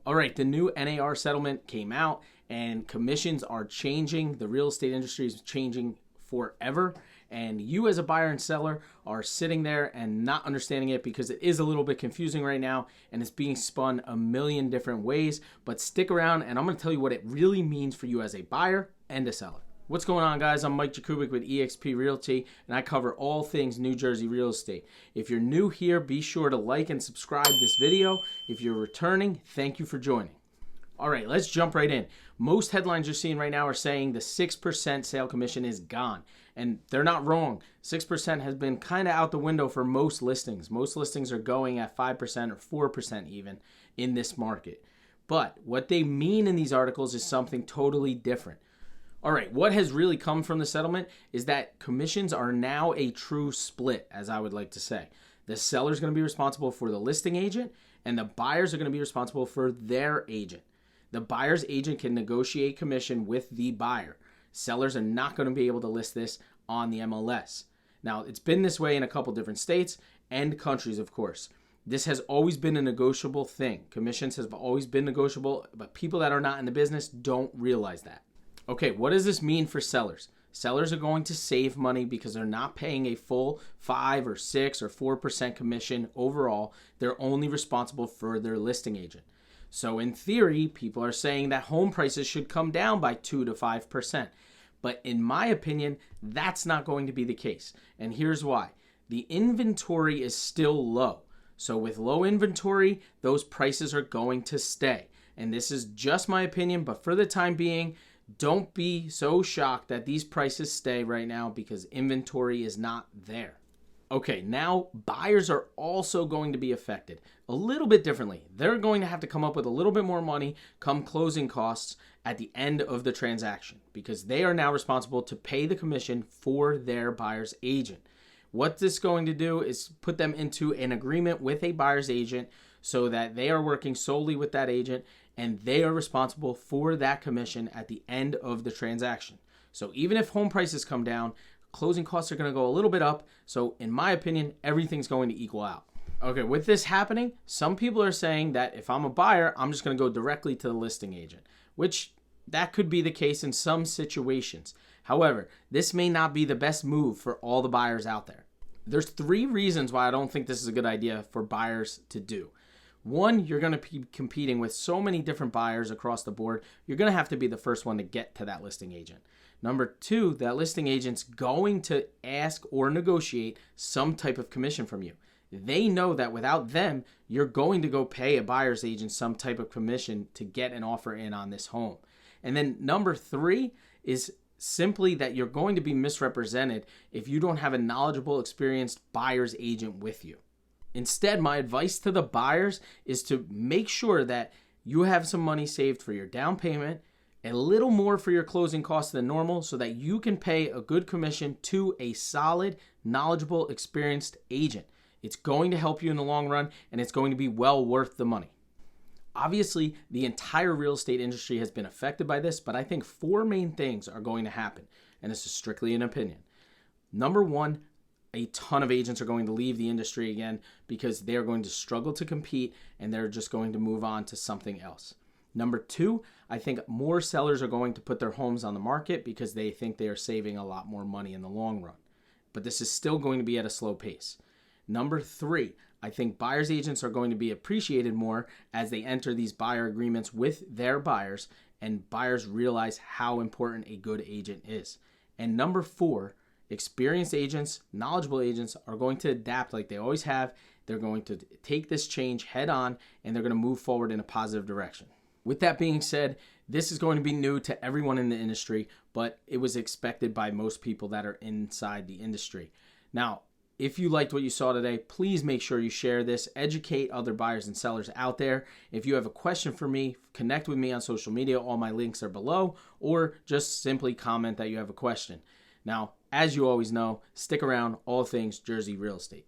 All right, the new NAR settlement came out and commissions are changing. The real estate industry is changing forever. And you as a buyer and seller are sitting there and not understanding it because it is a little bit confusing right now and it's being spun a million different ways. But stick around and I'm going to tell you what it really means for you as a buyer and a seller. What's going on, guys? I'm Mike Jakubik with eXp Realty, and I cover all things New Jersey real estate. If you're new here, be sure to like and subscribe this video. If you're returning, thank you for joining. All right, let's jump right in. Most headlines you're seeing right now are saying the 6% sale commission is gone, and they're not wrong. 6% has been kind of out the window for most listings. Most listings are going at 5% or 4% even in this market. But what they mean in these articles is something totally different. All right, what has really come from the settlement is that commissions are now a true split, as I would like to say. The seller's going to be responsible for the listing agent, and the buyers are going to be responsible for their agent. The buyer's agent can negotiate commission with the buyer. Sellers are not going to be able to list this on the MLS. Now, it's been this way in a couple different states and countries, of course. This has always been a negotiable thing. Commissions have always been negotiable, but people that are not in the business don't realize that. Okay, what does this mean for sellers? Sellers are going to save money because they're not paying a full 5 or 6 or 4% commission overall. They're only responsible for their listing agent. So in theory, people are saying that home prices should come down by 2 to 5%. But in my opinion, that's not going to be the case. And here's why. The inventory is still low. So with low inventory, those prices are going to stay. And this is just my opinion, but for the time being, don't be so shocked that these prices stay right now because inventory is not there. Okay, now buyers are also going to be affected a little bit differently. They're going to have to come up with a little bit more money come closing costs at the end of the transaction because they are now responsible to pay the commission for their buyer's agent. What this is going to do is put them into an agreement with a buyer's agent so that they are working solely with that agent and they are responsible for that commission at the end of the transaction. So even if home prices come down, closing costs are going to go a little bit up. So in my opinion, everything's going to equal out. Okay, with this happening, some people are saying that if I'm a buyer, I'm just going to go directly to the listing agent, which that could be the case in some situations. However, this may not be the best move for all the buyers out there. There's 3 reasons why I don't think this is a good idea for buyers to do. One, you're going to be competing with so many different buyers across the board. You're going to have to be the first one to get to that listing agent. Number 2, that listing agent's going to ask or negotiate some type of commission from you. They know that without them, you're going to go pay a buyer's agent some type of commission to get an offer in on this home. And then number 3 is simply that you're going to be misrepresented if you don't have a knowledgeable, experienced buyer's agent with you. Instead, my advice to the buyers is to make sure that you have some money saved for your down payment, a little more for your closing costs than normal so that you can pay a good commission to a solid, knowledgeable, experienced agent. It's going to help you in the long run and it's going to be well worth the money. Obviously, the entire real estate industry has been affected by this, but I think 4 main things are going to happen, and this is strictly an opinion. Number 1, a ton of agents are going to leave the industry again because they're going to struggle to compete and they're just going to move on to something else. Number 2, I think more sellers are going to put their homes on the market because they think they are saving a lot more money in the long run. But this is still going to be at a slow pace. Number 3, I think buyer's agents are going to be appreciated more as they enter these buyer agreements with their buyers and buyers realize how important a good agent is. And number 4, experienced agents, knowledgeable agents are going to adapt like they always have. They're going to take this change head on and they're going to move forward in a positive direction. With that being said, this is going to be new to everyone in the industry, but it was expected by most people that are inside the industry. Now, if you liked what you saw today, please make sure you share this, educate other buyers and sellers out there. If you have a question for me, connect with me on social media. All my links are below, or just simply comment that you have a question. Now, as you always know, stick around, all things Jersey real estate.